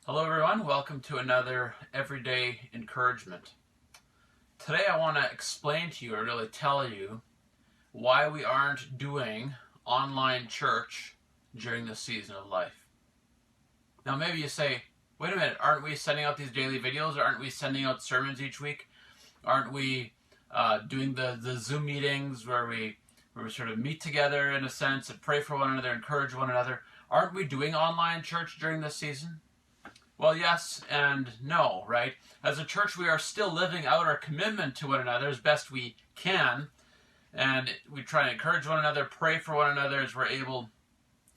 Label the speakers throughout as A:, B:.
A: Hello everyone, welcome to another Everyday Encouragement. Today I want to explain to you, or really tell you, why we aren't doing online church during this season of life. Now maybe you say, wait a minute, aren't we sending out these daily videos? Aren't we sending out sermons each week? Aren't we doing the Zoom meetings where we sort of meet together in a sense and pray for one another, encourage one another? Aren't we doing online church during this season? Well, yes and no, right? As a church, we are still living out our commitment to one another as best we can, and we try to encourage one another, pray for one another as we're able.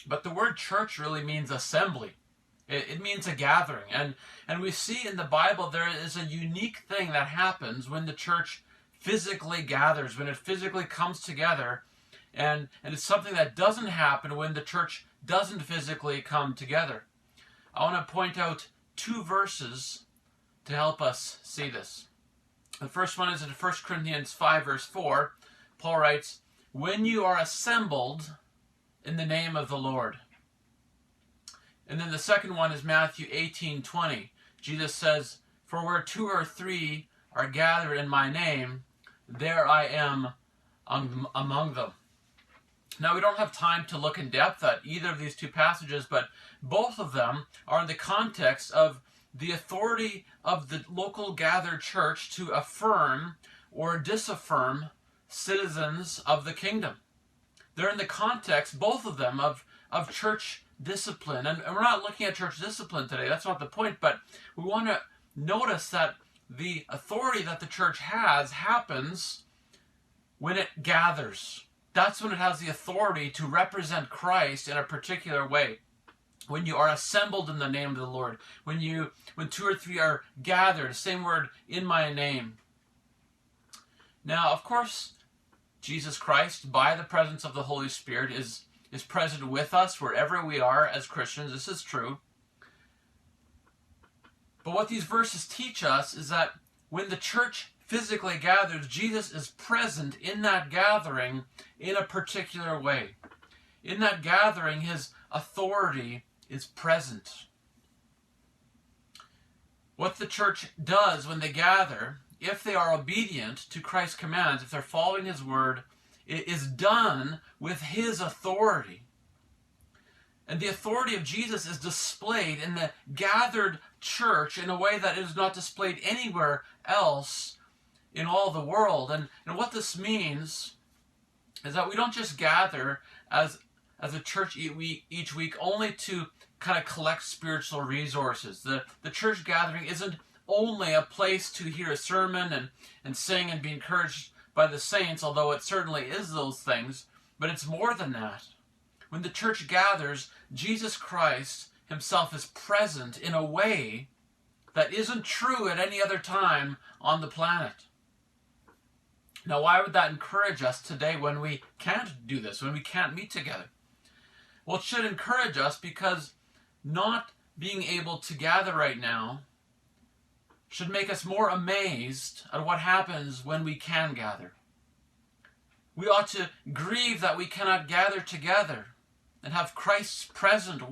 A: But the word church really means assembly. It means a gathering. And we see in the Bible there is a unique thing that happens when the church physically gathers, when it physically comes together, and it's something that doesn't happen when the church doesn't physically come together. I want to point out two verses to help us see this. The first one is in 1 Corinthians 5 verse 4. Paul writes, "When you are assembled in the name of the Lord." And then the second one is Matthew 18:20. Jesus says, "For where two or three are gathered in my name, there I am among them." Now, we don't have time to look in depth at either of these two passages, but both of them are in the context of the authority of the local gathered church to affirm or disaffirm citizens of the kingdom. They're in the context, both of them, of church discipline. And we're not looking at church discipline today, that's not the point, but we want to notice that the authority that the church has happens when it gathers. That's when it has the authority to represent Christ in a particular way. When you are assembled in the name of the Lord, when two or three are gathered, same word, in my name. Now, of course, Jesus Christ, by the presence of the Holy Spirit, is present with us wherever we are as Christians. This is true. But what these verses teach us is that when the church physically gathers, Jesus is present in that gathering in a particular way. In that gathering, his authority is present. What the church does when they gather, if they are obedient to Christ's commands, if they're following his word, it is done with his authority. And the authority of Jesus is displayed in the gathered church in a way that is not displayed anywhere else in all the world. And what this means is that we don't just gather as a church each week only to kind of collect spiritual resources. The church gathering isn't only a place to hear a sermon and sing and be encouraged by the saints, although it certainly is those things, but it's more than that. When the church gathers, Jesus Christ himself is present in a way that isn't true at any other time on the planet. Now, why would that encourage us today when we can't do this, when we can't meet together? Well, it should encourage us because not being able to gather right now should make us more amazed at what happens when we can gather. We ought to grieve that we cannot gather together and have Christ's presence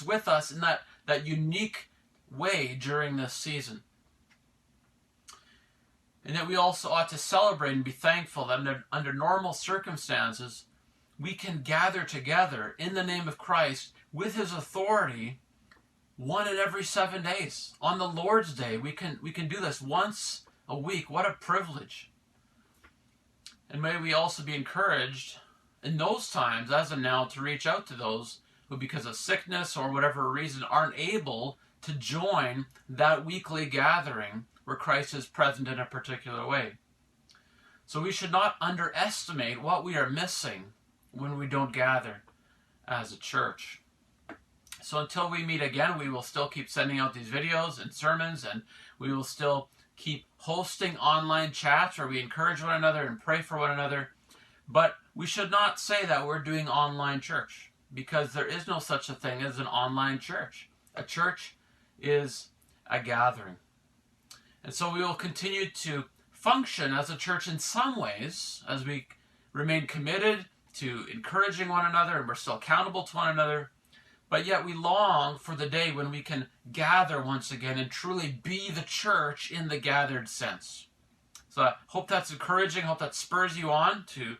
A: with us in that unique way during this season. And that we also ought to celebrate and be thankful that under normal circumstances, we can gather together in the name of Christ with his authority one in every 7 days. On the Lord's Day, we can do this once a week. What a privilege. And may we also be encouraged in those times, as of now, to reach out to those who, because of sickness or whatever reason, aren't able to join that weekly gathering where Christ is present in a particular way. So we should not underestimate what we are missing when we don't gather as a church. So until we meet again, we will still keep sending out these videos and sermons, and we will still keep hosting online chats where we encourage one another and pray for one another. But we should not say that we're doing online church, because there is no such a thing as an online church. A church is a gathering. And so we will continue to function as a church in some ways as we remain committed to encouraging one another, and we're still accountable to one another. But yet we long for the day when we can gather once again and truly be the church in the gathered sense. So I hope that's encouraging. I hope that spurs you on to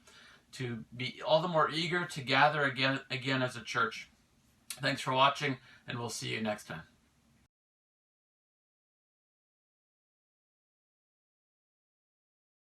A: be all the more eager to gather again as a church. Thanks for watching, and we'll see you next time.